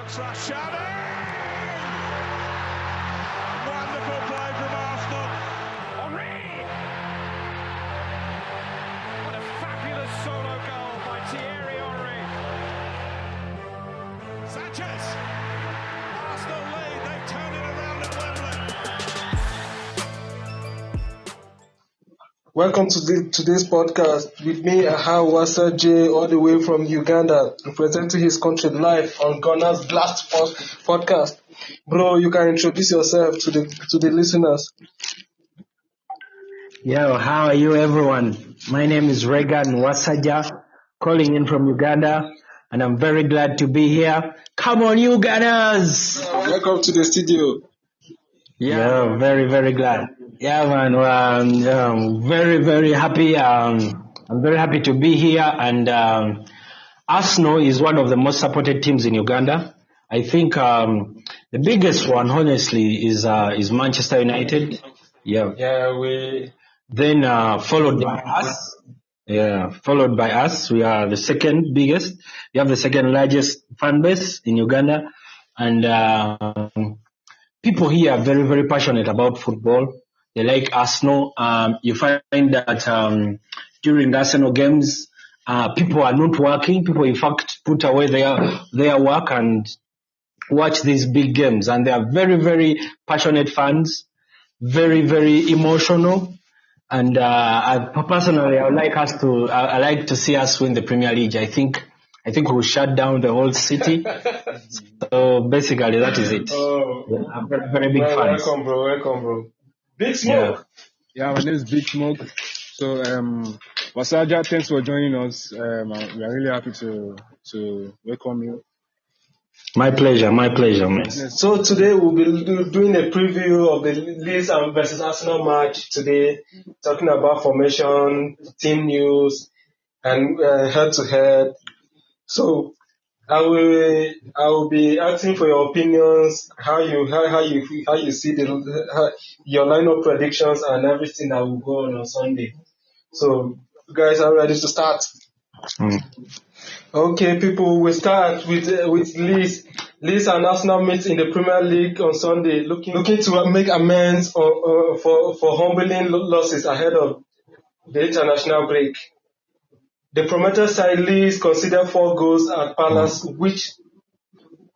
Wonderful play from Arsenal. Henry! What a fabulous solo goal by Thierry Henry. Sanchez! Arsenal lead, they turn it around at Wembley. Welcome to today's podcast. With me, I have Wasa J all the way from Uganda, representing his country live on Ghana's Blast podcast. Bro, you can introduce yourself to the listeners. Yo, how are you everyone? My name is Regan Wasaja, calling in from Uganda, and I'm very glad to be here. Come on, Ugandans! Welcome to the studio. Yeah, very, very glad. Yeah, man, very, very happy. I'm very happy to be here, and Arsenal is one of the most supported teams in Uganda. I think the biggest one, honestly, is Manchester United. Yeah. Then followed by us. Yeah, followed by us. We are the second biggest. We have the second largest fan base in Uganda, and people here are very, very passionate about football. They like Arsenal. You find that during the Arsenal games, people are not working. People, in fact, put away their work and watch these big games. And they are very, very passionate fans, very, very emotional. And personally, I like to see us win the Premier League. I think we'll shut down the whole city. So basically, that is it. I'm very, very big fan. Welcome, bro. Big Smoke. Yeah, my name is Big Smoke. So, Wasaja, thanks for joining us. We are really happy to welcome you. My pleasure, man. So today we'll be doing a preview of the Leeds versus Arsenal match today, talking about formation, team news, and head-to-head. So I will be asking for your opinions, how you see your lineup predictions and everything that will go on Sunday. So you guys are ready to start? Okay, people, we start with Leeds. Leeds and Arsenal meet in the Premier League on Sunday, looking to make amends for humbling losses ahead of the international break. The promoted side Leeds conceded 4 goals at Palace, which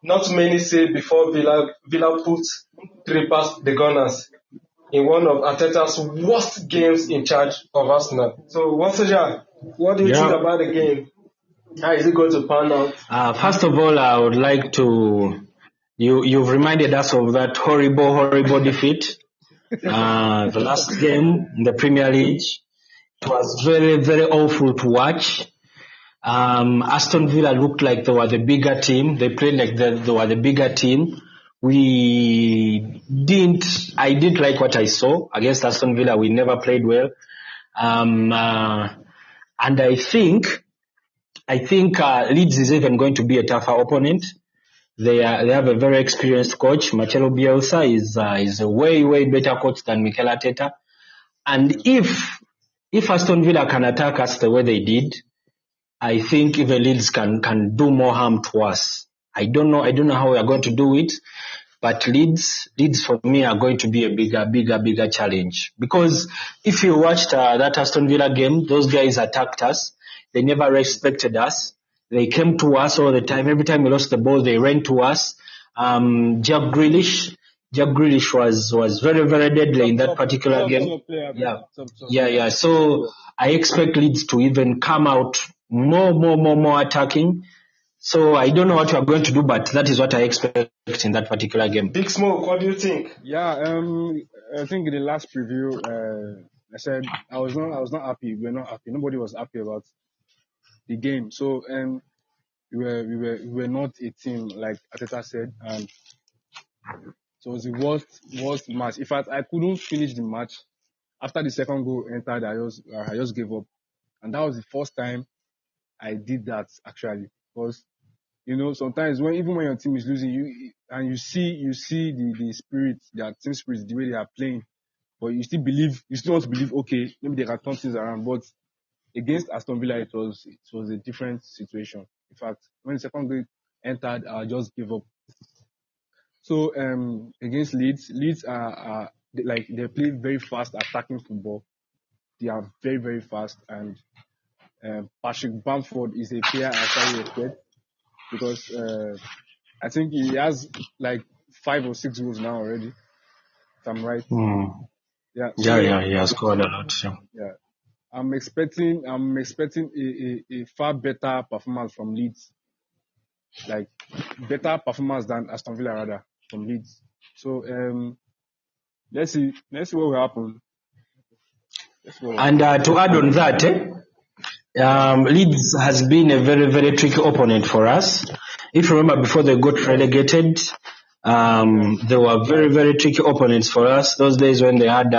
not many say before Villa put 3 past the Gunners in one of Arteta's worst games in charge of Arsenal. So, Wasaja, what do you think about the game? How is it going to pan out? First of all, I would like to... You've reminded us of that horrible defeat. The last game in the Premier League. It was very, very awful to watch. Aston Villa looked like they were the bigger team. They played like they were the bigger team. I didn't like what I saw against Aston Villa. We never played well. And I think Leeds is even going to be a tougher opponent. They have a very experienced coach. Marcelo Bielsa is a way better coach than Mikel Arteta. And if Aston Villa can attack us the way they did, I think even Leeds can do more harm to us. I don't know how we are going to do it, but Leeds for me are going to be a bigger challenge. Because if you watched that Aston Villa game, those guys attacked us. They never respected us. They came to us all the time. Every time we lost the ball, they ran to us. Jack Grealish was very, very deadly in that particular game. Yeah. So I expect Leeds to even come out more attacking. So I don't know what we are going to do, but that is what I expect in that particular game. Big Smoke, what do you think? Yeah, I think in the last preview, I said I was not happy. We were not happy. Nobody was happy about the game. So we were not a team like Arteta said, and so it was the worst match. In fact, I couldn't finish the match. After the second goal entered, I just gave up, and that was the first time I did that actually. Because sometimes when your team is losing, you see the spirit, their team spirit, the way they are playing, but you still want to believe, okay, maybe they can turn things around. But against Aston Villa, it was a different situation. In fact, when the second goal entered, I just gave up. So against Leeds are they play very fast attacking football. They are very, very fast, and Patrick Bamford is a player I actually respect because I think he has like 5 or 6 goals now already. If I'm right. Yeah. So He has scored a lot. yeah, I'm expecting a far better performance from Leeds, like better performance than Aston Villa rather from Leeds. So let's see what will happen. And to add on that, Leeds has been a very, very tricky opponent for us. If you remember, before they got relegated, they were very, very tricky opponents for us. Those days when they had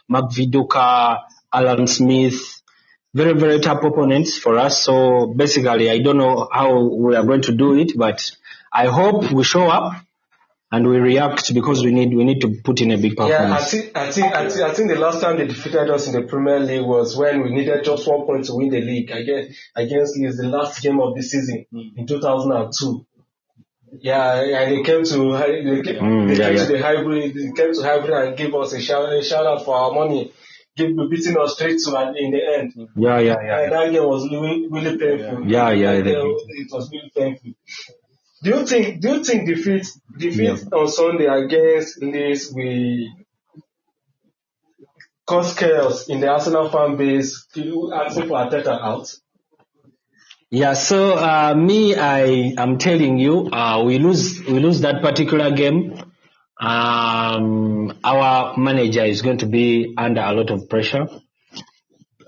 Mark Viduka, Alan Smith, very, very tough opponents for us. So basically, I don't know how we are going to do it, but I hope we show up and we react because we need to put in a big performance. Yeah, I think the last time they defeated us in the Premier League was when we needed just 1 point to win the league against Leeds, the last game of the season in 2002. Yeah, and they came to the hybrid and gave us a shout out for our money, beating us straight to and in the end. Yeah. That game was really painful. Yeah. It was really painful. Do you think defeat on Sunday against Leeds will cause chaos in the Arsenal fan base? Asking for Arteta out? Yeah, so I am telling you, we lose that particular game. Our manager is going to be under a lot of pressure.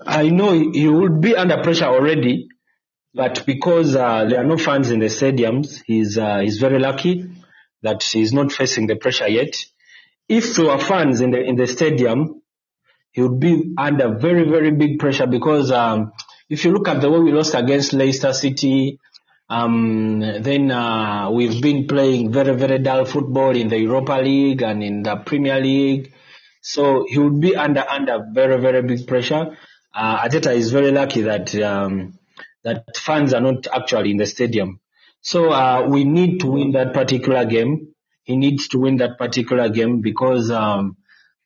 I know he will be under pressure already, but because there are no fans in the stadiums, he's very lucky that he's not facing the pressure yet. If there were fans in the stadium, he would be under very, very big pressure because if you look at the way we lost against Leicester City, then we've been playing very, very dull football in the Europa League and in the Premier League. So he would be under very, very big pressure. Arteta is very lucky that that fans are not actually in the stadium. So we need to win that particular game. He needs to win that particular game because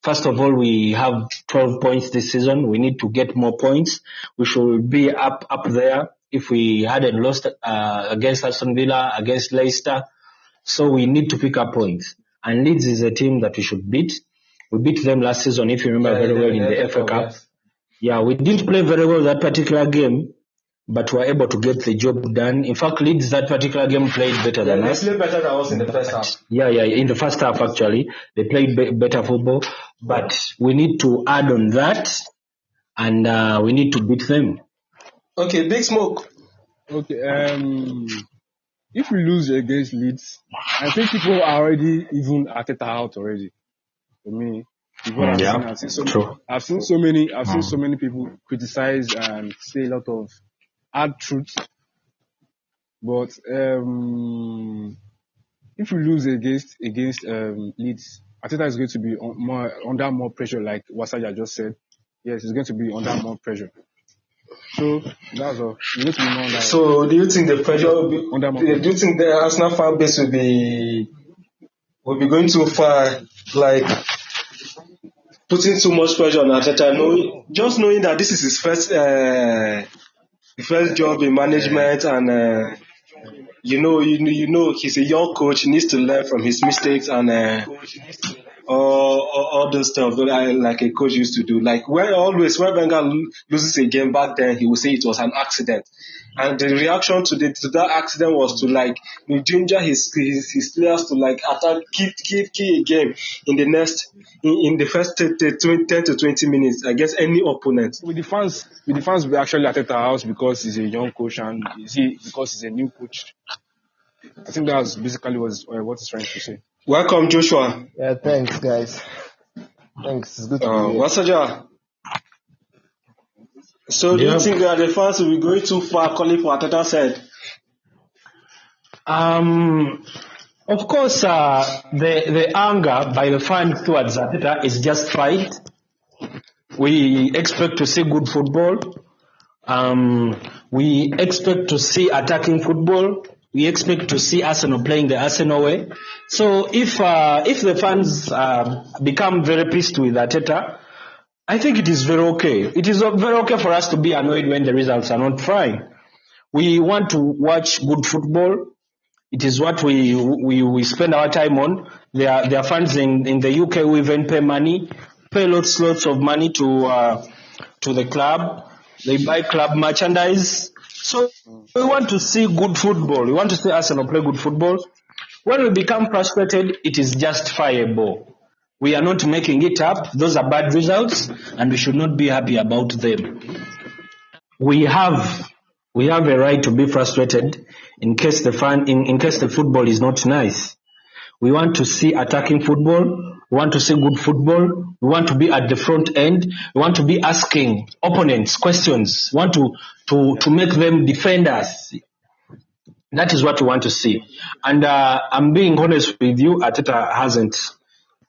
first of all, we have 12 points this season. We need to get more points. We should be up there if we hadn't lost against Aston Villa, against Leicester. So we need to pick up points. And Leeds is a team that we should beat. We beat them last season, if you remember very well, in the FA Cup. Yeah, we didn't play very well that particular game, but we were able to get the job done. In fact, Leeds that particular game played better than us. They played better than us in the first half. Yeah, in the first half actually. They played better football. But we need to add on that and we need to beat them. Okay, Big Smoke. Okay, if we lose against Leeds, I think people are already even Arteta out already. For me, I've seen so many people criticize and say a lot of hard truths. But if we lose against Leeds, Arteta is going to be under more pressure, like Wasaja just said. Yes, he's going to be under more pressure. So that's all. You need to be more under. So do you think the pressure will be under more pressure? Do you think the Arsenal fan base will be going too far, like putting too much pressure on Arteta, knowing that this is his first job in management, and you know he's a young coach, he needs to learn from his mistakes and all those stuff like a coach used to do. Like when Wenger loses a game back then, he would say it was an accident. And the reaction to that accident was to like ginger his players to like attack, keep a game in the first 10 to 20 minutes against any opponent. With the fans, we actually Arteta house because he's a young coach and because he's a new coach. I think that's basically what he's trying to say. Welcome, Joshua. Yeah, thanks, guys. Thanks. It's good to be here. Wasaja. So do you think that the fans will be going too far calling for Arteta's head? Of course, the anger by the fans towards Arteta is justified. We expect to see good football. We expect to see attacking football. We expect to see Arsenal playing the Arsenal way. So if the fans become very pissed with Arteta, I think it is very okay. It is very okay for us to be annoyed when the results are not fine. We want to watch good football. It is what we spend our time on. There are fans in the UK who even pay lots of money to the club. They buy club merchandise. So we want to see good football. We want to see Arsenal play good football. When we become frustrated, it is justifiable. We are not making it up. Those are bad results, and we should not be happy about them. We have a right to be frustrated in case the football is not nice. We want to see attacking football. We want to see good football. We want to be at the front end. We want to be asking opponents questions. We want to make them defend us. That is what we want to see. And I'm being honest with you, Arteta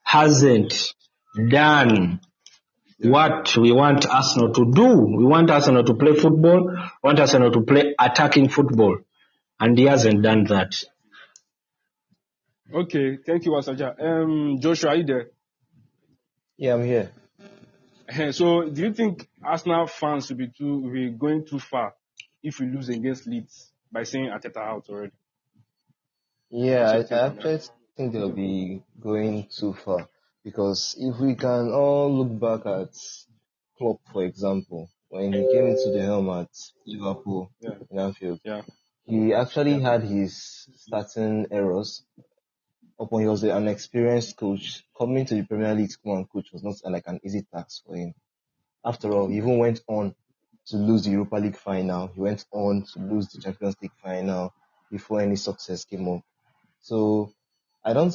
hasn't done what we want Arsenal to do. We want Arsenal to play football. We want Arsenal to play attacking football. And he hasn't done that. Okay, thank you, Wasaja. Joshua, are you there? Yeah, I'm here. So, do you think Arsenal fans will be going too far if we lose against Leeds by saying Arteta out already? Yeah, I actually think they'll be going too far because if we can all look back at Klopp, for example, when he came into the helm at Liverpool in Anfield, he actually had his starting errors. Upon he was an experienced coach, coming to the Premier League to come and coach was not like an easy task for him. After all, he even went on to lose the Europa League final. He went on to lose the Champions League final before any success came up. So I don't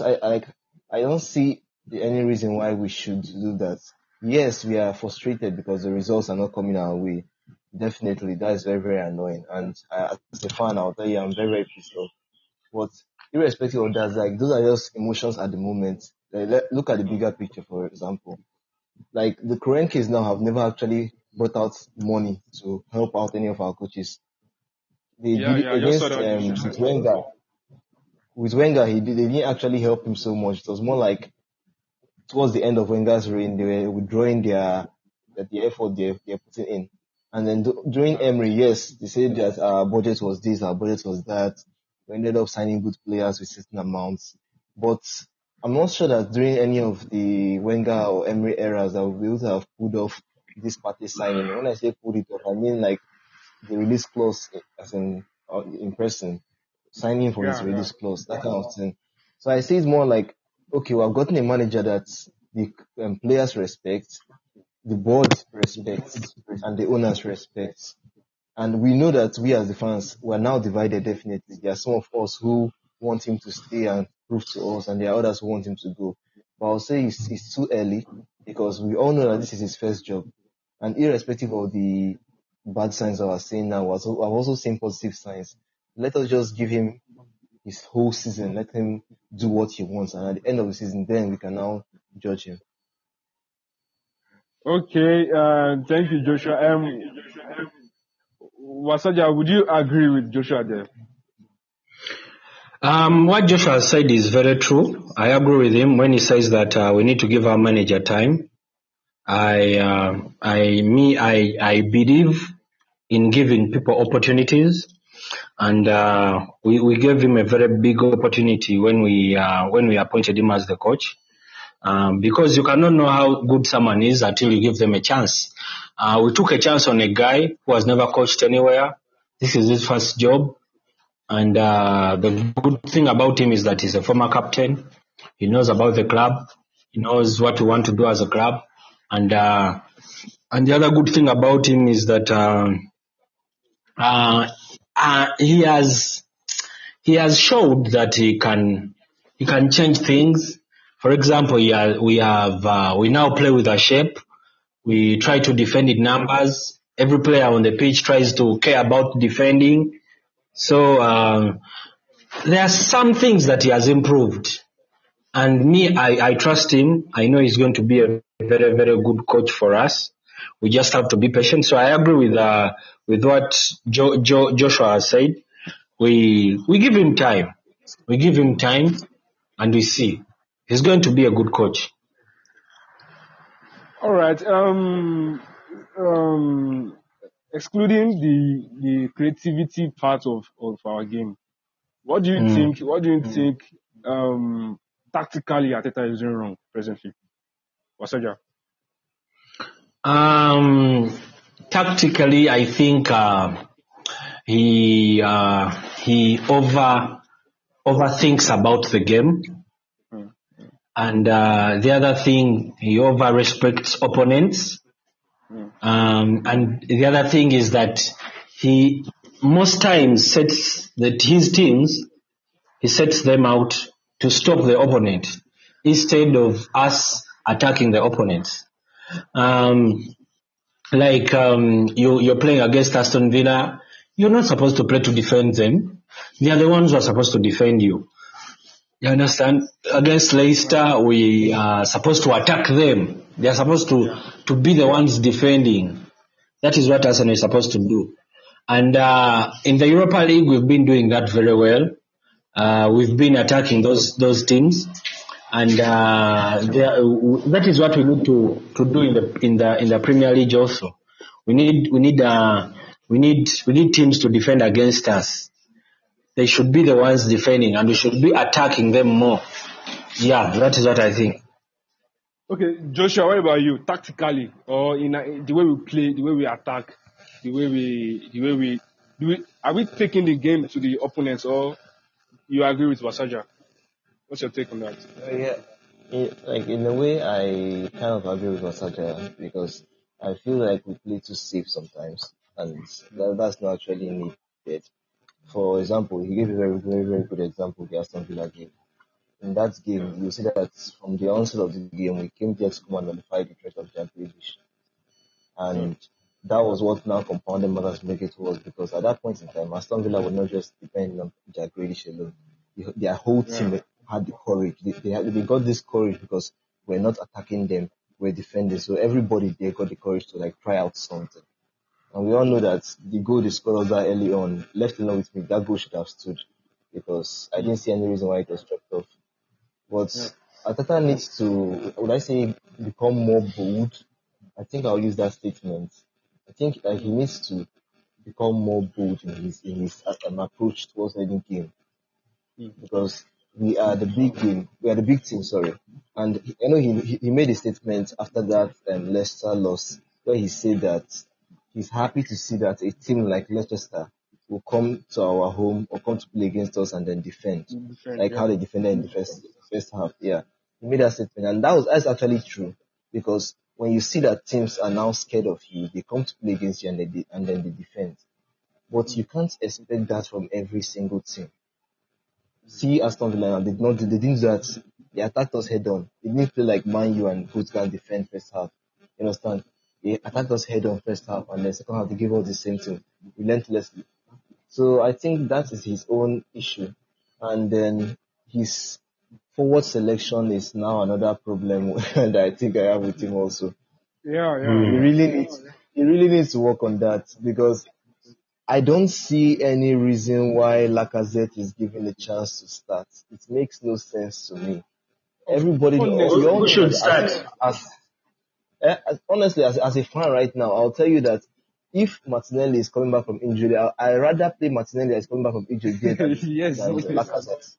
see any reason why we should do that. Yes, we are frustrated because the results are not coming our way. Definitely, that is very, very annoying. And as a fan, I'll tell you, I'm very, very pissed off. But irrespective of that, like those are just emotions at the moment. Look at the bigger picture, for example. Like the current case now have never actually brought out money to help out any of our coaches. They did it against with Wenger. With Wenger, they didn't actually help him so much. It was more like towards the end of Wenger's reign, they were withdrawing the effort they're putting in. And then during Emery, yes, they said that our budget was this, our budget was that. We ended up signing good players with certain amounts. But I'm not sure that during any of the Wenger or Emery eras that we'll be able to have pulled off this party signing. When I say pulled it off, I mean like the release clause as in person. Signing for his release clause, that kind of thing. So I see it's more like, okay, we've gotten a manager that the players respect, the board respects, and the owners respect. And we know that we as the fans, we're now divided definitely. There are some of us who want him to stay and prove to us, and there are others who want him to go. But I'll say it's too early because we all know that this is his first job. And irrespective of the bad signs that we're seeing now, I've also seen positive signs. Let us just give him his whole season. Let him do what he wants. And at the end of the season, then we can now judge him. Okay, thank you, Joshua. Wasaja, would you agree with Joshua there? What Joshua said is very true. I agree with him when he says that we need to give our manager time. I believe in giving people opportunities, and we gave him a very big opportunity when we appointed him as the coach. Because you cannot know how good someone is until you give them a chance. We took a chance on a guy who has never coached anywhere. This is his first job. And the good thing about him is that he's a former captain. He knows about the club. He knows what we want to do as a club. And the other good thing about him is that he has showed that he can change things. For example, we now play with a shape. We try to defend in numbers. Every player on the pitch tries to care about defending. So there are some things that he has improved. And me, I trust him. I know he's going to be a very, very good coach for us. We just have to be patient. So I agree with what Joshua has said. we give him time. We give him time, and we see he's going to be a good coach. All right. Excluding the creativity part of our game, what do you think? What do you think? Tactically, Arteta is doing wrong presently. Wasaja. Tactically, I think he overthinks about the game, and the other thing, he over respects opponents. And the other thing is that he most times sets his teams, he sets them out to stop the opponent instead of us attacking the opponents. You're playing against Aston Villa, you're not supposed to play to defend them. They are the ones who are supposed to defend you. You understand? Against Leicester, we are supposed to attack them. They are supposed to be the ones defending. That is what Arsenal is supposed to do. And in the Europa League, we've been doing that very well. We've been attacking those teams, and that is what we need to do in the Premier League also. We need teams to defend against us. They should be the ones defending, and we should be attacking them more. Yeah, that is what I think. Okay, Joshua, what about you? Tactically, or in the way we play, the way we attack, the way we are we taking the game to the opponents, or you agree with Wasaja? What's your take on that? In a way, I kind of agree with Wasaja because I feel like we play too safe sometimes, and that's not actually needed. For example, he gave a very, very, very good example, the Aston Villa game. In that game, you see that from the onset of the game, we came there to come and nullify the threat of Jack Grealish. And that was what now compounded matters to make it worse, because at that point in time, Aston Villa would not just depend on Jack Grealish alone. Their whole team had the courage. They got this courage because we're not attacking them, we're defending. So everybody there got the courage to try out something. And we all know that the goal they scored that early on, left alone with me, that goal should have stood, because I didn't see any reason why it was dropped off. But Arteta needs to, would I say, become more bold? I think I'll use that statement. I think he needs to become more bold in his approach towards any game, because we are the big team. And I know he made a statement after that Leicester loss where he said that he's happy to see that a team like Leicester will come to our home or come to play against us and then defend how they defended in the first half. Yeah, he made that statement, and that's actually true, because when you see that teams are now scared of you, they come to play against you and then they defend. But you can't expect that from every single team. See Aston Villa, they didn't do that. They attacked us head on. They didn't play like Man U and both can defend first half. You understand? They attacked us head on first half, and then second half they give us the same thing relentlessly. So I think that is his own issue, and then his forward selection is now another problem that I think I have with him also. Yeah. He really needs to work on that, because I don't see any reason why Lacazette is given a chance to start. It makes no sense to me. Everybody Who should start? Honestly, as a fan right now, I'll tell you that if Martinelli is coming back from injury, I'd rather play Martinelli that is coming back from injury than Lacazette.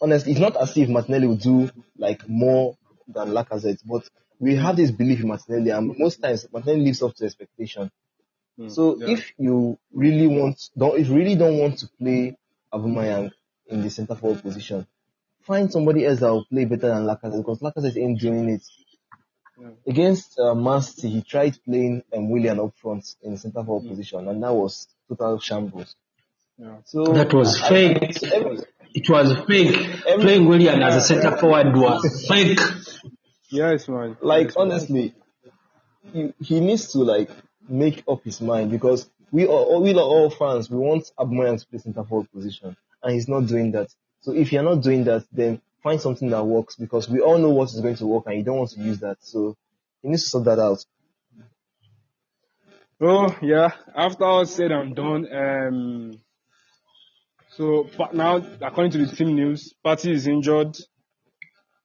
Honestly, it's not as if Martinelli will do more than Lacazette, but we have this belief in Martinelli, and most times Martinelli lives up to expectation. So if you really don't want to play Aubameyang in the centre forward position, find somebody else that will play better than Lacazette, because Lacazette ain't doing it. Against Man City, he tried playing Willian up front in the centre forward position, and that was total shambles. So that was fake. It was fake. Playing Willian as a centre forward was fake. Yes, man. Honestly, he needs to make up his mind, because we are all fans. We want Aubameyang to play centre forward position, and he's not doing that. So if you're not doing that, then find something that works, because we all know what is going to work, and you don't want to use that. So he needs to sort that out. Oh yeah. After all said and done, So now, according to the team news, Partey is injured,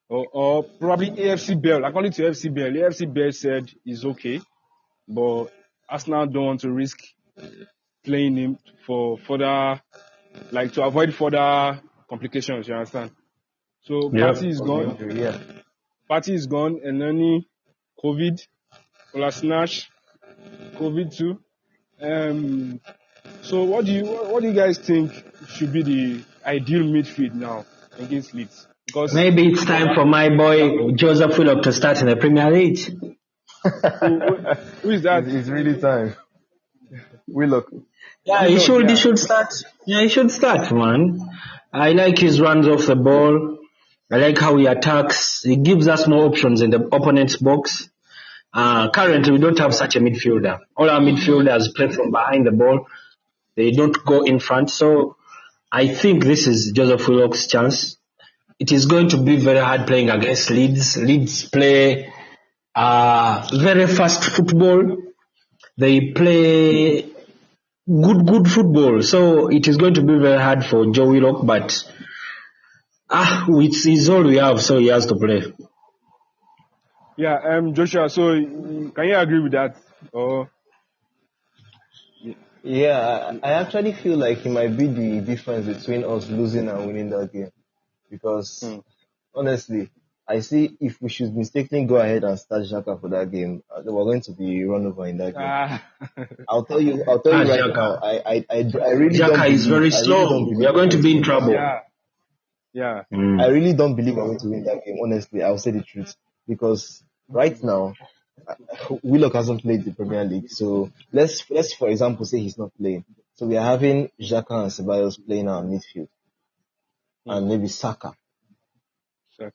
or probably AFC Bell. According to AFC Bell, AFC Bell said he's okay, but Arsenal don't want to risk playing him for further, like to avoid further complications. You understand? So Yeah. Partey is gone. Yeah. Partey is gone, and then COVID, Kolasinac, COVID too. So what do you guys think should be the ideal midfield now against Leeds? Because Maybe it's time for my boy Joseph Willock to start in the Premier League. who is that? It's really time. We look. Yeah, he should start. Yeah, he should start, man. I like his runs off the ball. I like how he attacks. He gives us more options in the opponent's box. Currently, we don't have such a midfielder. All our midfielders play from behind the ball. They don't go in front. So I think this is Joseph Willock's chance. It is going to be very hard playing against Leeds. Leeds play very fast football. They play good football. So it is going to be very hard for Joe Willock, but it's all we have, so he has to play. Yeah, Joshua, so can you agree with that? Or Yeah, I actually feel like he might be the difference between us losing and winning that game. Because honestly, I see if we should mistakenly go ahead and start Xhaka for that game, we're going to be run over in that game. I'll tell you right Xhaka. now. I really don't. Xhaka is very I really slow. don't We are going to be in trouble. yeah. I really don't believe we're going to win that game. Honestly, I'll say the truth because right now, Willock hasn't played the Premier League. So let's for example say he's not playing. So we are having Xhaka and Ceballos playing our midfield, and maybe Saka.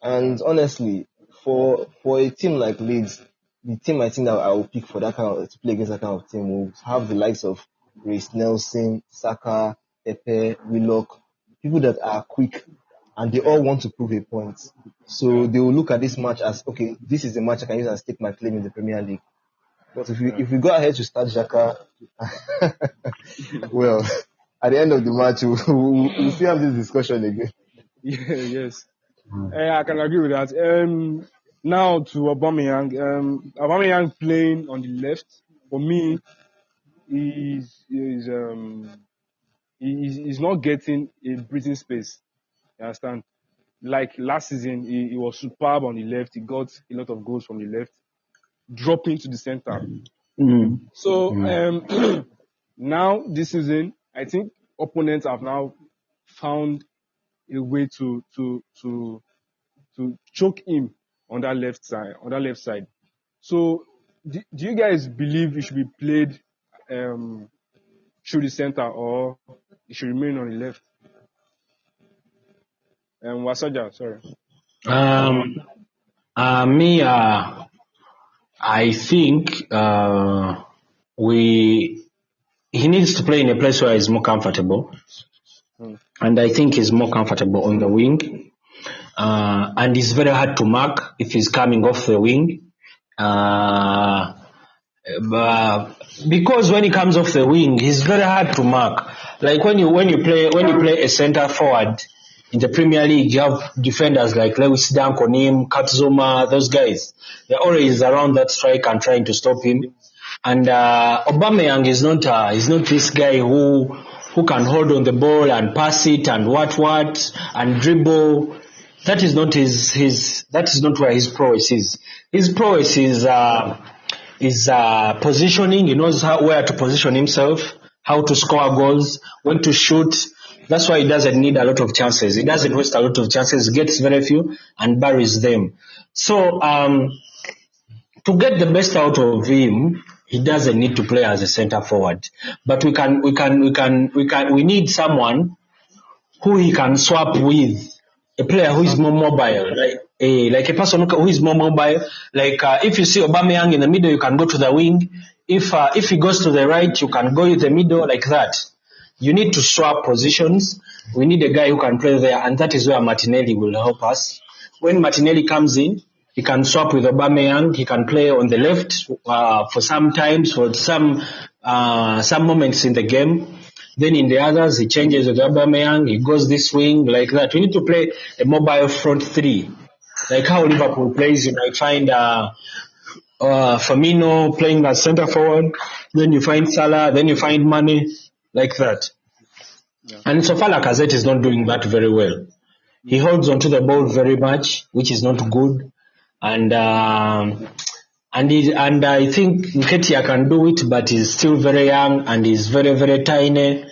And honestly, for a team like Leeds, the team I think that I will pick for that kind of to play against that kind of team will have the likes of Reece Nelson, Saka, Pepe, Willock, people that are quick and they all want to prove a point. So they will look at this match as, okay, this is a match I can use and stake my claim in the Premier League. But if we go ahead to start Xhaka, well, at the end of the match, we'll still have this discussion again. Yeah, yes. I can agree with that. Now to Aubameyang. Aubameyang playing on the left, for me, he's not getting a breathing space. You understand? Like last season, he was superb on the left. He got a lot of goals from the left, dropping to the center. So now this season, I think opponents have now found a way to choke him on that left side. So do you guys believe it should be played through the center or it should remain on the left? Wasaja, sorry. I think he needs to play in a place where he's more comfortable. And I think he's more comfortable on the wing. And it's very hard to mark if he's coming off the wing. Because when he comes off the wing, he's very hard to mark. Like when you play a center forward in the Premier League, you have defenders like Lewis Dunk on him, Katzuma, those guys. They're always around that striker and trying to stop him. And Aubameyang is not this guy who can hold on the ball and pass it and what and dribble. That is not that is not where his prowess is. His prowess is positioning. He knows where to position himself, how to score goals, when to shoot. That's why he doesn't need a lot of chances. He doesn't waste a lot of chances. He gets very few and buries them. So to get the best out of him, he doesn't need to play as a center forward. But we need someone who he can swap with. A player who is more mobile, like a person who is more mobile. Like if you see Aubameyang in the middle, you can go to the wing. If he goes to the right, you can go in the middle like that. You need to swap positions. We need a guy who can play there, and that is where Martinelli will help us. When Martinelli comes in, he can swap with Aubameyang. He can play on the left for some times, for some moments in the game. Then in the others, he changes with Aubameyang. He goes this wing like that. We need to play a mobile front three, like how Liverpool plays. You might find Firmino playing as centre forward. Then you find Salah. Then you find Mane, like that. Yeah. And so far, Lacazette is not doing that very well. He holds onto the ball very much, which is not good. And I think Nketiah can do it, but he's still very young and he's very, very tiny.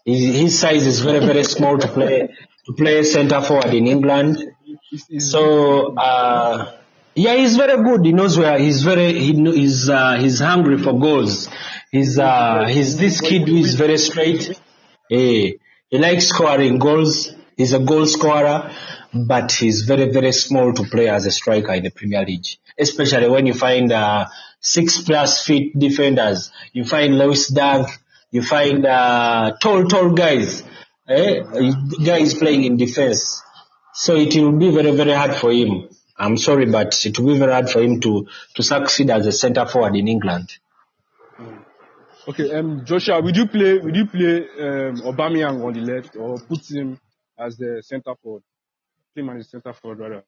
His size is very, very small to play centre forward in England. So he's very good. He knows where he's hungry for goals. He's this kid who is very straight. He likes scoring goals. He's a goal scorer, but he's very, very small to play as a striker in the Premier League. Especially when you find 6+ feet defenders. You find Lewis Dunk. You find tall guys. Guys playing in defense. So it will be very, very hard for him. I'm sorry, but it will be very hard for him to succeed as a centre forward in England. Okay, Joshua, would you play Aubameyang on the left or put him as the centre forward? Put him as the centre forward rather.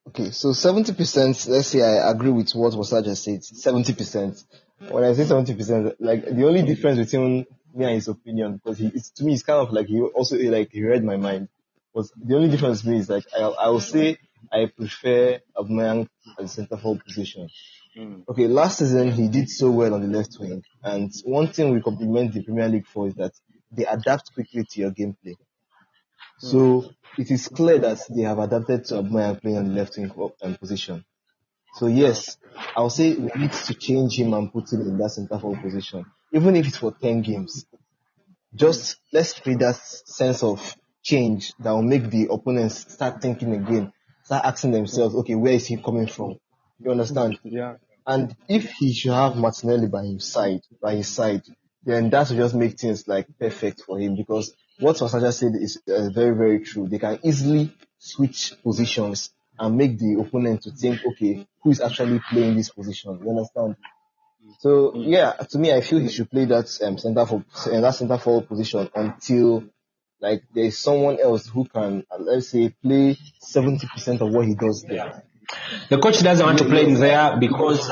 Okay, so 70%, let's say I agree with what Wasa just said, 70%. When I say 70%, like the only difference between me and his opinion, because to me it's kind of like he also like he read my mind. But the only difference with me is like I will say I prefer Aubameyang as a centre forward position. Okay, last season he did so well on the left wing, and one thing we compliment the Premier League for is that they adapt quickly to your gameplay. So it is clear that they have adapted to Aubameyang playing on the left wing position. So yes, I'll say we need to change him and put him in that centre forward position, even if it's for 10 games. Just let's create that sense of change that will make the opponents start thinking again, start asking themselves, okay, where is he coming from? You understand? Yeah. And if he should have Martinelli by his side, then that will just make things like perfect for him, because what Wasaja said is very, very true. They can easily switch positions and make the opponent to think, okay, who is actually playing this position? You understand? So yeah, to me, I feel he should play that centre forward position until like there is someone else who can, let's say, play 70% of what he does there. The coach doesn't want to play him there because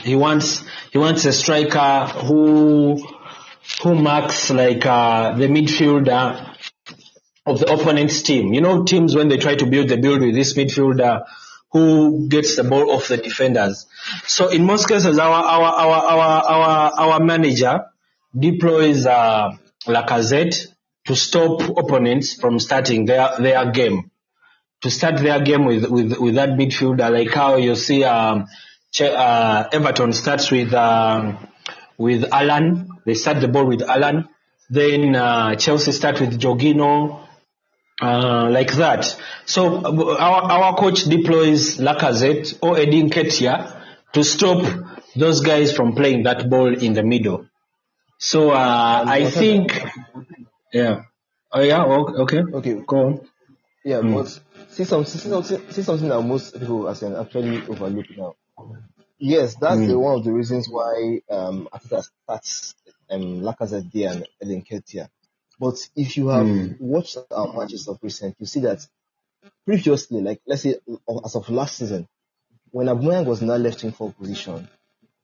he wants a striker who marks like the midfielder of the opponent's team. You know, teams when they try to build with this midfielder who gets the ball off the defenders. So in most cases, our manager deploys Lacazette to stop opponents from starting their game. To start their game with that midfielder, like how you see Everton starts with Alan. They start the ball with Alan. Then Chelsea start with Jorginho, like that. So our coach deploys Lacazette or Edin Nketiah to stop those guys from playing that ball in the middle. So I think, yeah. Oh yeah. Okay. Okay. Go on. Yeah, but see something that most people actually overlook now. Yes, that's one of the reasons why Arteta starts Lacazette there and Edin Nketiah. But if you have watched our matches of recent, you see that previously, like let's say as of last season, when Aubameyang was in that left wing forward position,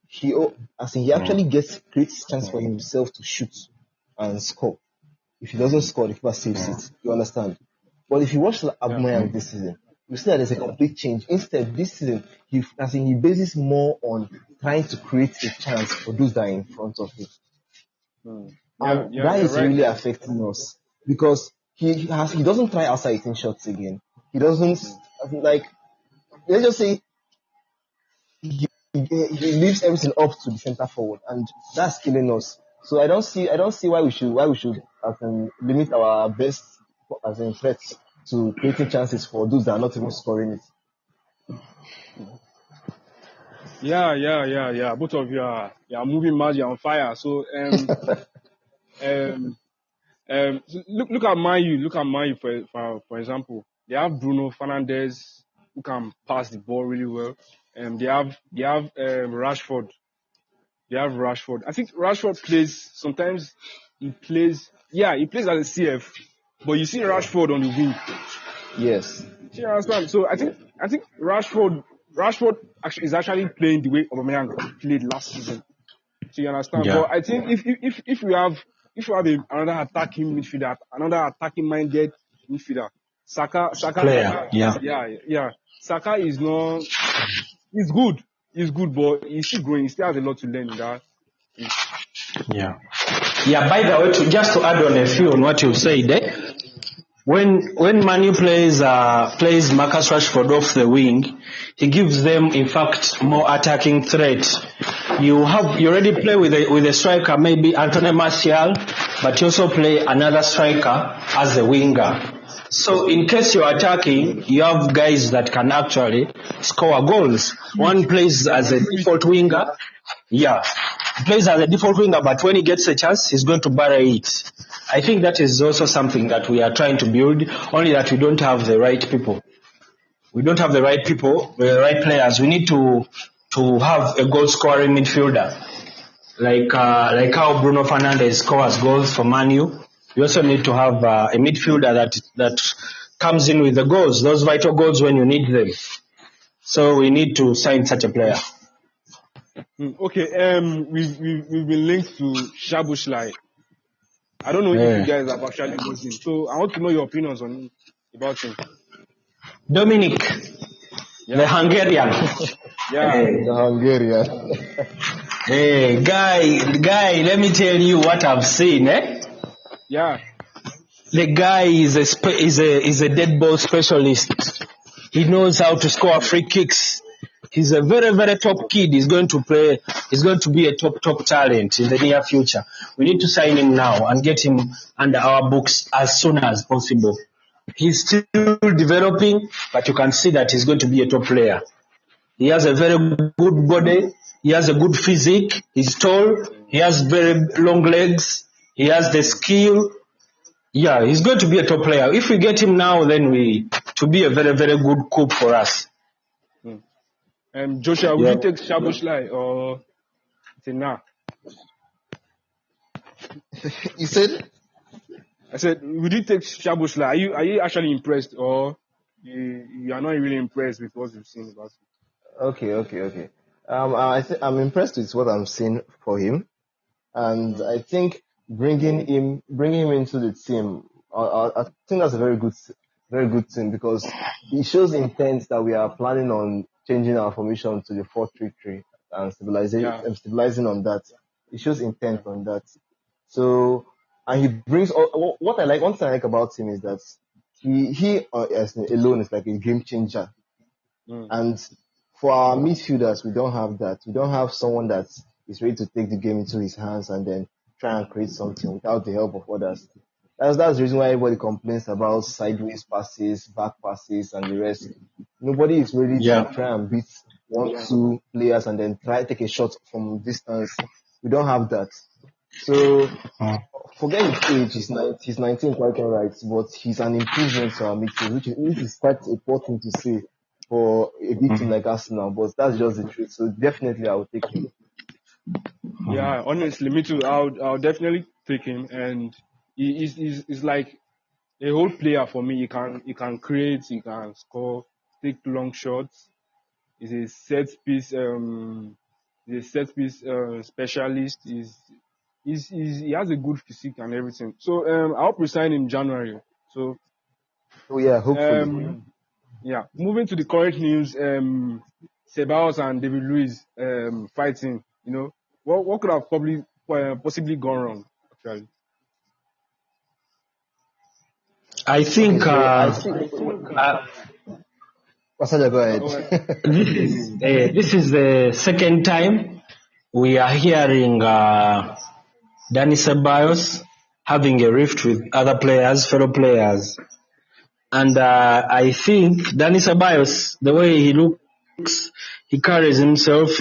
he actually creates chance for himself to shoot and score. If he doesn't score, the keeper saves it. You understand? But if you watch Aubameyang this season, you see that there's a complete change. Instead, this season, he bases more on trying to create a chance for those that are in front of him. And that is really affecting us because he doesn't try outside 18 shots again. He doesn't, like, let's just say, he leaves everything up to the centre forward, and that's killing us. So I don't see why we should limit our best threats to creating chances for those that are not even scoring it. Yeah. Both of you are moving mad, you're on fire. So look at Man U. Look at Man U for example. They have Bruno Fernandes who can pass the ball really well. They have Rashford They have Rashford. I think Rashford plays, sometimes he plays as a CF, but you see Rashford on the wing. Yes. You understand? So I think Rashford is actually playing the way Aubameyang played last season. So you understand? Yeah. But I think if we have another attacking midfielder, another attacking minded midfielder, Saka, Player, yeah. yeah. Saka is not. He's good. He's good, but he's still growing. He still has a lot to learn in that. Yeah. Yeah, by the way, just to add on a few on what you said, when Manu plays Marcus Rashford off the wing, he gives them, in fact, more attacking threat. You already play with a striker, maybe Anthony Martial, but you also play another striker as a winger. So in case you're attacking, you have guys that can actually score goals. One plays as a default winger. Yeah. He plays as a default winger, but when he gets a chance, he's going to bury it. I think that is also something that we are trying to build, only that we don't have the right people. We don't have the right people, the right players. We need to have a goal-scoring midfielder. Like how Bruno Fernandes scores goals for Man U. We also need to have a midfielder that comes in with the goals, those vital goals when you need them. So we need to sign such a player. Okay, we've been linked to Szoboszlai. I don't know if you guys have actually watched him. So I want to know your opinions about him. Dominic, the Hungarian. Yeah. The Hungarian. Hey, guy, let me tell you what I've seen, Yeah. The guy is a dead ball specialist. He knows how to score free kicks. He's a very, very top kid. He's going to be a top talent in the near future. We need to sign him now and get him under our books as soon as possible. He's still developing, but you can see that he's going to be a top player. He has a very good body. He has a good physique. He's tall. He has very long legs. He has the skill. Yeah, he's going to be a top player. If we get him now, then to be a very, very good coup for us. Joshua, would you take Szoboszlai or nah? You said? I said, would you take Szoboszlai? Are you actually impressed, or you are not really impressed with what you've seen about him? Okay. I'm impressed with what I'm seeing for him, and I think bringing him into the team, I think that's a very good thing, because it shows intent that we are planning on changing our formation to the 4-3-3 and stabilizing on that. It shows intent on that. So, and he brings one thing I like about him is that he alone is like a game changer. And for our midfielders, we don't have that. We don't have someone that is ready to take the game into his hands and then try and create something without the help of others. That's the reason why everybody complains about sideways passes, back passes, and the rest. Nobody is ready to try and beat 1-2 players and then try to take a shot from distance. We don't have that. So, forget his age, he's 19, quite alright, but he's an improvement to our midfield, which is quite important to see for a big team like Arsenal, but that's just the truth. So definitely I will take him. Yeah, honestly, me too. I'll definitely take him, and he's like a whole player for me. He can create, he can score, take long shots. He's a set piece specialist. He has a good physique and everything. So I hope we sign in January. So hopefully. Yeah, moving to the current news, Ceballos and David Luiz fighting. You know, what could have possibly gone wrong, actually? I think. Go ahead. This is the second time we are hearing Dani Ceballos having a rift with other players, fellow players. And I think Dani Ceballos, the way he looks, he carries himself,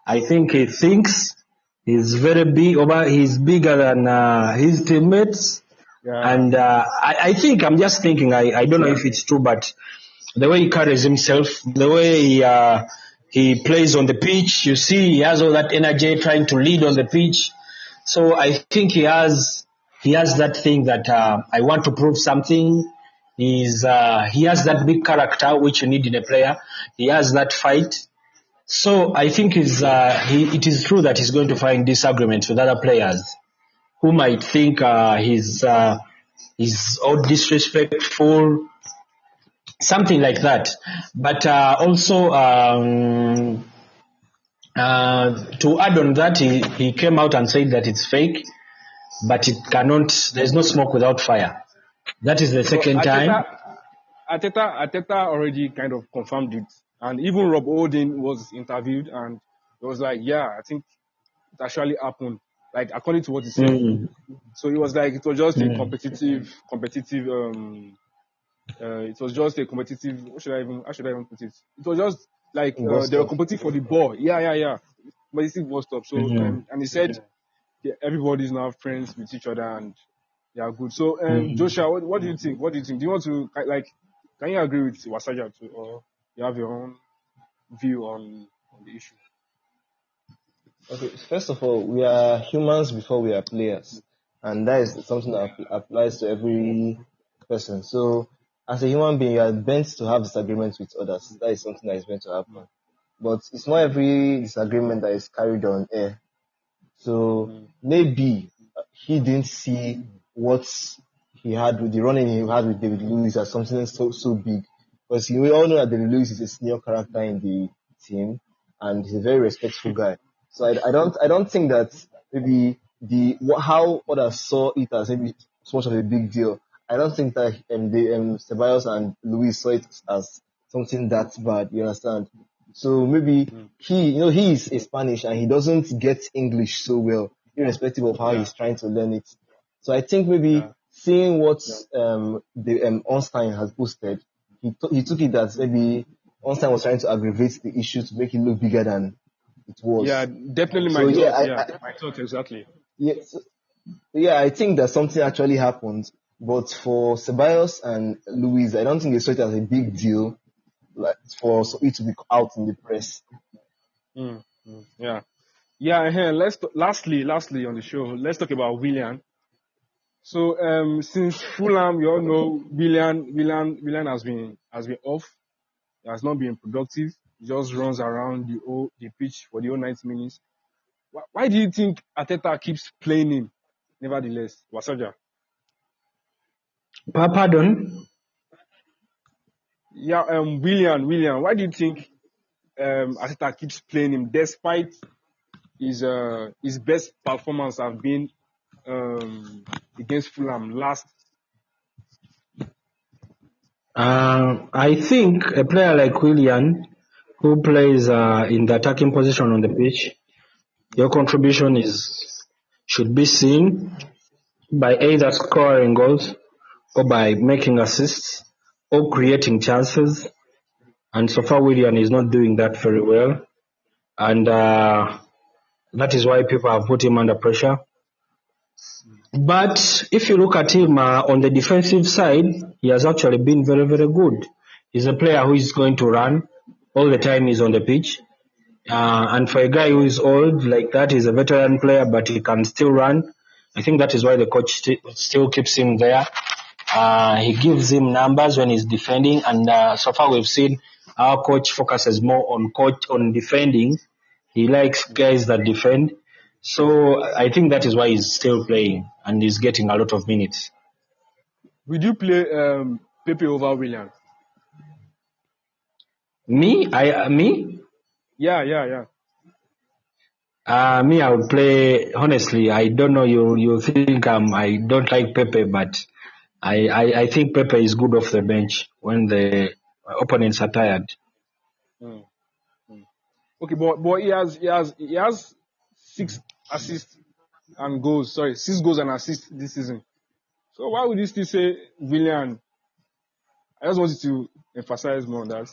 I think he thinks he's very big, he's bigger than his teammates. Yeah. And I think, I'm just thinking, I don't know if it's true, but the way he carries himself, the way He plays on the pitch. You see, he has all that energy trying to lead on the pitch. So I think he has that thing that I want to prove something. He has that big character which you need in a player. He has that fight. So I think it is true that he's going to find disagreements with other players who might think he's all disrespectful, something like that. But also to add on that, he came out and said that it's fake, but it cannot. There's no smoke without fire. That is the second time. Arteta already kind of confirmed it, and even Rob Holding was interviewed, and it was like, yeah, I think it actually happened, like according to what he said. So it was like it was just a competitive. It was just a competitive. How should I even put it? It was just like they were competing for the ball. Yeah. Competitive ball stop. So and he said everybody's now friends with each other and they are good. So Joshua, what do you think? Do you want to can you agree with Wasaja too, or you have your own view on the issue? Okay, first of all, we are humans before we are players, and that is something that applies to every person. So, as a human being, you are meant to have disagreements with others. That is something that is meant to happen. But it's not every disagreement that is carried on air. So maybe he didn't see what he had with the running he had with David Luiz as something so big. Because we all know that David Luiz is a senior character in the team, and he's a very respectful guy. So I don't think that maybe how others saw it as maybe so much of a big deal. I don't think that Ceballos and Luis saw it as something that bad. You understand? So maybe he is a Spanish and he doesn't get English so well, irrespective of how he's trying to learn it. So I think maybe seeing what Ornstein has posted, he took it that maybe Ornstein was trying to aggravate the issue to make it look bigger than it was. Yeah, definitely my thought exactly. Yeah, I think that something actually happened, but for Ceballos and Luis, I don't think they saw it as a big deal, like for it to be out in the press. Yeah. Lastly on the show, let's talk about Willian. So since Fulham, you all know Willian has been off. He has not been productive. He just runs around the pitch for the whole 90 minutes. Why do you think Arteta keeps playing him? Nevertheless, Wasaja. Pardon? Yeah, Willian. Why do you think Arteta keeps playing him despite his best performance have been against Fulham last? I think a player like Willian, who plays in the attacking position on the pitch, your contribution should be seen by either scoring goals or by making assists or creating chances. And so far, Willian is not doing that very well. And that is why people have put him under pressure. But if you look at him on the defensive side, he has actually been very, very good. He's a player who is going to run all the time he's on the pitch. And for a guy who is old like that, he's a veteran player, but he can still run. I think that is why the coach still keeps him there. He gives him numbers when he's defending, and so far we've seen our coach focuses more on defending. He likes guys that defend. So I think that is why he's still playing and he's getting a lot of minutes. Would you play Pepe over Willian? Me? Yeah. Me, I would play. Honestly, I don't know. You think I don't like Pepe, but I think Pepe is good off the bench when the opponents are tired. Okay, but he has 6 assists and goals. Sorry, 6 goals and assists this season. So why would you still say Willian? I just wanted to emphasize more on that.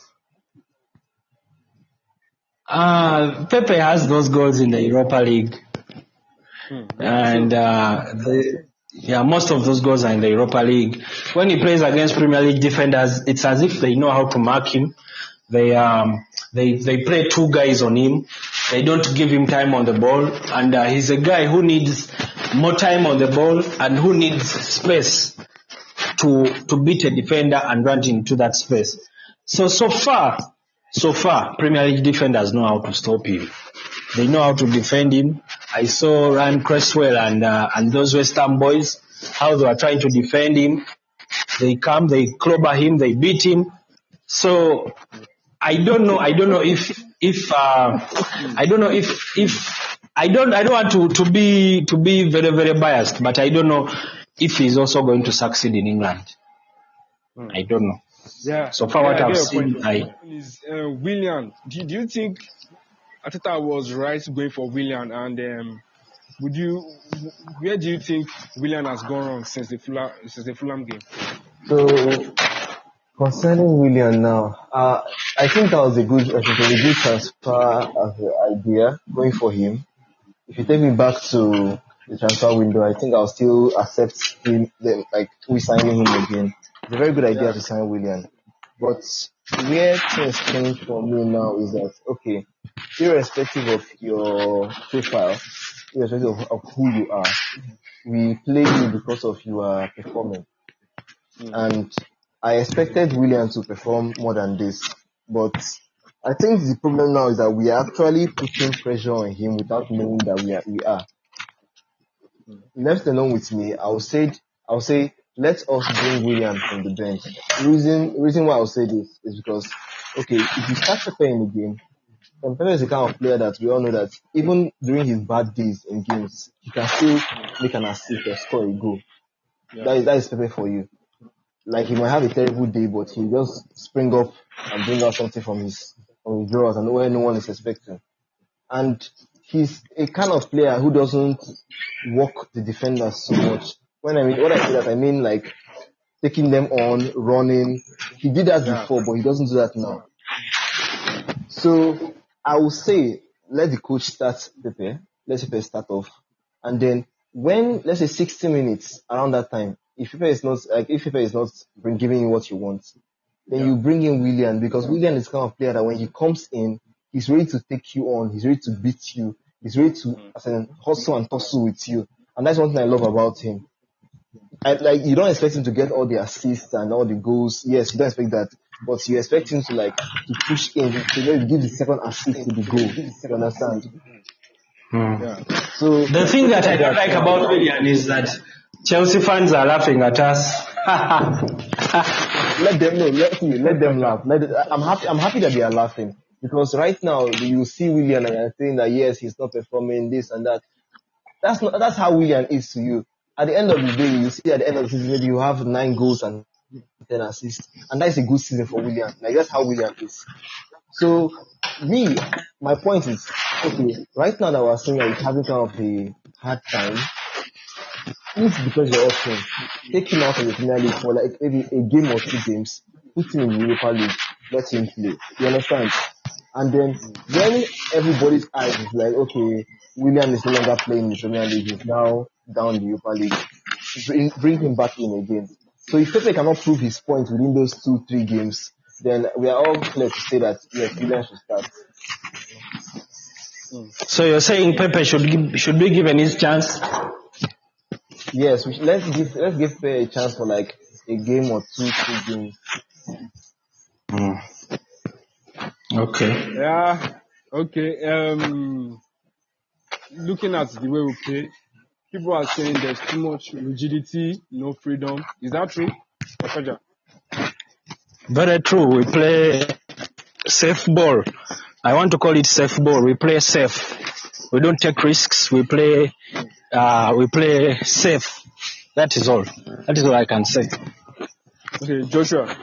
Pepe has those goals in the Europa League, and most of those goals are in the Europa League. When he plays against Premier League defenders, it's as if they know how to mark him. They They play two guys on him. They don't give him time on the ball, and he's a guy who needs more time on the ball and who needs space to beat a defender and run into that space. So far, Premier League defenders know how to stop him. They know how to defend him. I saw Ryan Cresswell and those West Ham boys, how they are trying to defend him. They come, they clobber him, they beat him. So I don't know if I don't want to be very, very biased, but I don't know if he's also going to succeed in England. I don't know. Yeah. So far, what I've seen, Willian. Do you think Arteta was right going for Willian? And where do you think Willian has gone wrong since the Fulham game? So concerning Willian now, I think that was a good transfer idea going for him. If you take me back to the transfer window, I think I'll still accept him, we signing him again. It's a very good idea to sign Willian. But where things change for me now is that, okay, irrespective of your profile, irrespective of who you are, we play you because of your performance. And I expected Willian to perform more than this. But I think the problem now is that we are actually putting pressure on him without knowing that we are. Left alone with me, I'll say let us bring Willian from the bench. The reason why I'll say this is because, okay, if you start Pepe in the game, and Pepe is the kind of player that we all know that even during his bad days in games, he can still make an assist or score a goal. Yeah. That is Pepe for you. Like, he might have a terrible day, but he just spring up and bring out something from his drawers and where no one is expecting. And he's a kind of player who doesn't walk the defenders so much. When I say that, I mean like taking them on, running. He did that before, but he doesn't do that now. So I will say, let the coach start Pepe. Let Pepe start off. And then when, let's say 60 minutes around that time, if Pepe is not giving you what you want, then you bring in Willian, because Willian is the kind of player that when he comes in, he's ready to take you on, he's ready to beat you, he's ready to hustle and tussle with you. And that's one thing I love about him. You don't expect him to get all the assists and all the goals. Yes, you don't expect that. But you expect him to push in, to give the second assist to the goal. You understand? Yeah. So the thing that I don't like about Willian is that Chelsea fans are laughing at us. Let them laugh. I'm happy that they are laughing, because right now you see Willian and you're saying that yes, he's not performing this and that. That's how Willian is to you. At the end of the day, you see at the end of the season maybe you have 9 goals and 10 assists, and that's a good season for Willian. That's how Willian is. So my point is, okay, right now that we're saying that he's having kind of a hard time, if because you're option, take him out of the Premier League for maybe a game or 2 games, put him in the Europa League, let him play. You understand? And then when everybody's eyes is like, okay, Willian is no longer playing in the Premier League, he's now down the Europa League, bring him back in again. So if Pepe cannot prove his point within those 2-3 games, then we are all clear to say that yes, Willian should start. So you're saying Pepe should be given his chance? Yes, let's give Pepe a chance for a game or 2-3 games. Okay. Yeah. Okay. Looking at the way we play, people are saying there's too much rigidity, no freedom. Is that true? Very true. We play safe ball. I want to call it safe ball. We play safe. We don't take risks. We play safe. That is all. That is all I can say. Okay, Joshua.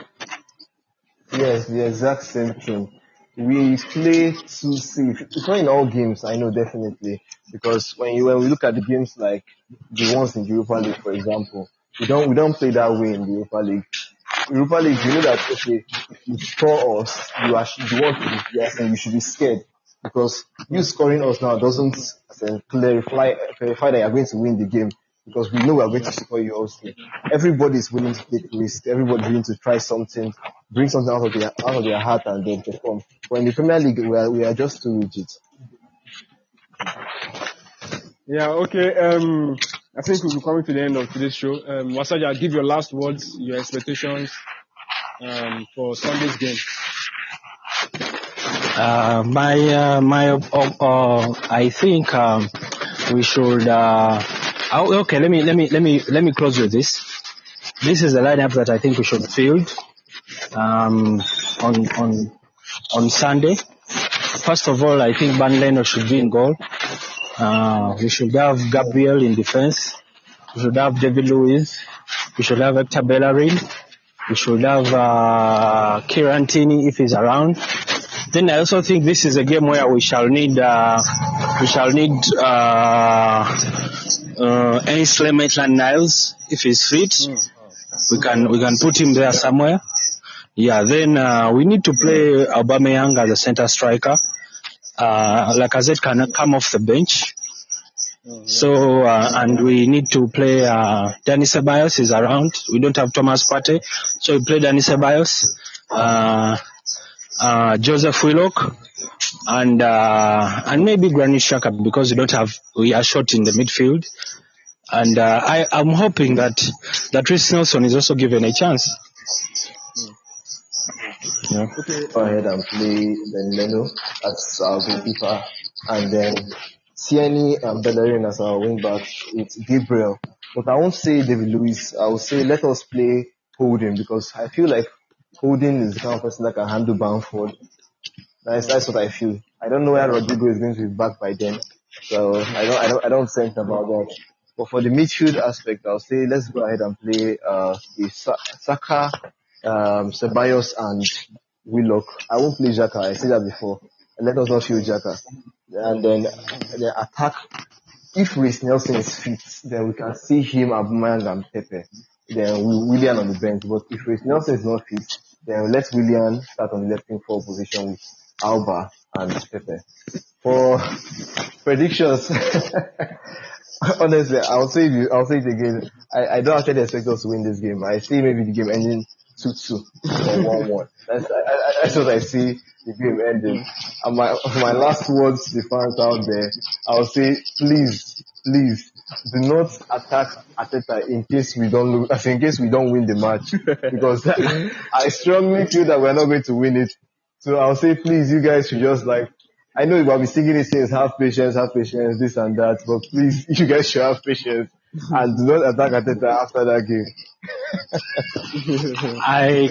Yes, the exact same thing. We play too safe. It's not in all games, I know, definitely. Because when we look at the games like the ones in the Europa League, for example, we don't play that way in the Europa League. Europa League, you know that, okay, if you score us, you should be scared. Because you scoring us now doesn't clarify that you're going to win the game. because we know we are going to score you also. Everybody is willing to take risks. Everybody willing to try something, bring something out of their heart and then perform. But in the Premier League, we are just too rigid. Yeah, okay. I think we'll be coming to the end of today's show. Wasaja, give your last words, your expectations for Sunday's game. I think we should. Okay, let me close with this. This is the lineup that I think we should field on Sunday. First of all, I think Ban Leno should be in goal. We should have Gabriel in defense. We should have David Luiz. We should have Hector Bellerin. We should have Kieran Tierney if he's around. Then I also think this is a game where we shall need Ainsley Maitland-Niles if he's fit. We can put him there somewhere. Yeah. Then we need to play Aubameyang as a center striker. Lacazette can come off the bench. So and we need to play Dani Ceballos is around. We don't have Thomas Partey, so we play Dani Ceballos, Joseph Willock, and maybe Granit Xhaka because we are short in the midfield. And I'm hoping that Reece Nelson is also given a chance. Yeah. Okay. Go ahead and play Ben Leno as our goalkeeper, and then Tierney and Bellerin as our wing backs with Gabriel. But I won't say David Luiz. I will say let us play Holding because I feel like Holding is the kind of person that can handle Bamford. That's what I feel. I don't know where Rodrigo is going to be back by then, so I don't think about that. But for the midfield aspect, I'll say let's go ahead and play Saka, Ceballos and Willock. I won't play Xhaka. I said that before. Let us not field Xhaka. And then the attack. If Reece Nelson is fit, then we can see him, Aubameyang and Pepe. Then Willian on the bench. But if Reece Nelson is not fit, then let Willian start on the left wing forward position with Alba and Pepe. For predictions, honestly, I'll say it again. I don't actually expect us to win this game. I see maybe the game ending 2-2 or 1-1. That's what I see the game ending. And my last words to the fans out there, I'll say, please, do not attack Arteta in case we don't win the match. Because I strongly feel that we're not going to win it. So I'll say, please, you guys should just I know you will be singing these things, have patience, this and that, but please, you guys should have patience and do not attack Arteta after that game.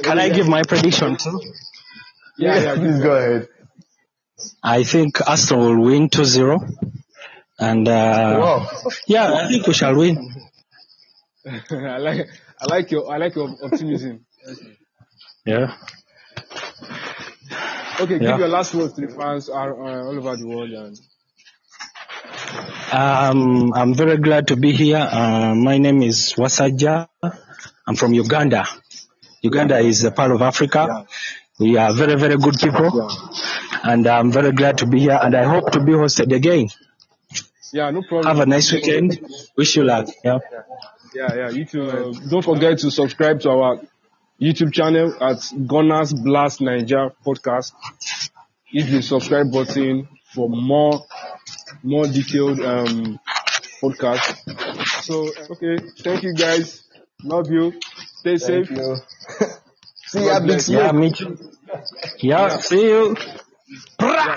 Can I give my prediction too? Yeah, please go ahead. I think Aston will win 2-0. And wow. Yeah, I think we shall win. I like your optimism. Yeah. Okay, give your last words to the fans all over the world. I'm very glad to be here. My name is Wasaja. I'm from Uganda. Uganda is a part of Africa. We are very, very good people. And I'm very glad to be here. And I hope to be hosted again. Yeah, no problem. Have a nice weekend. Wish you luck. Yeah. Yeah, you too. Don't forget to subscribe to our YouTube channel at Gunners Blast Niger Podcast. Hit the subscribe button for more detailed podcast. So, okay, thank you guys. Love you. Stay safe. Thank you. See ya, big Yeah, me too. Yeah, see you. Yeah,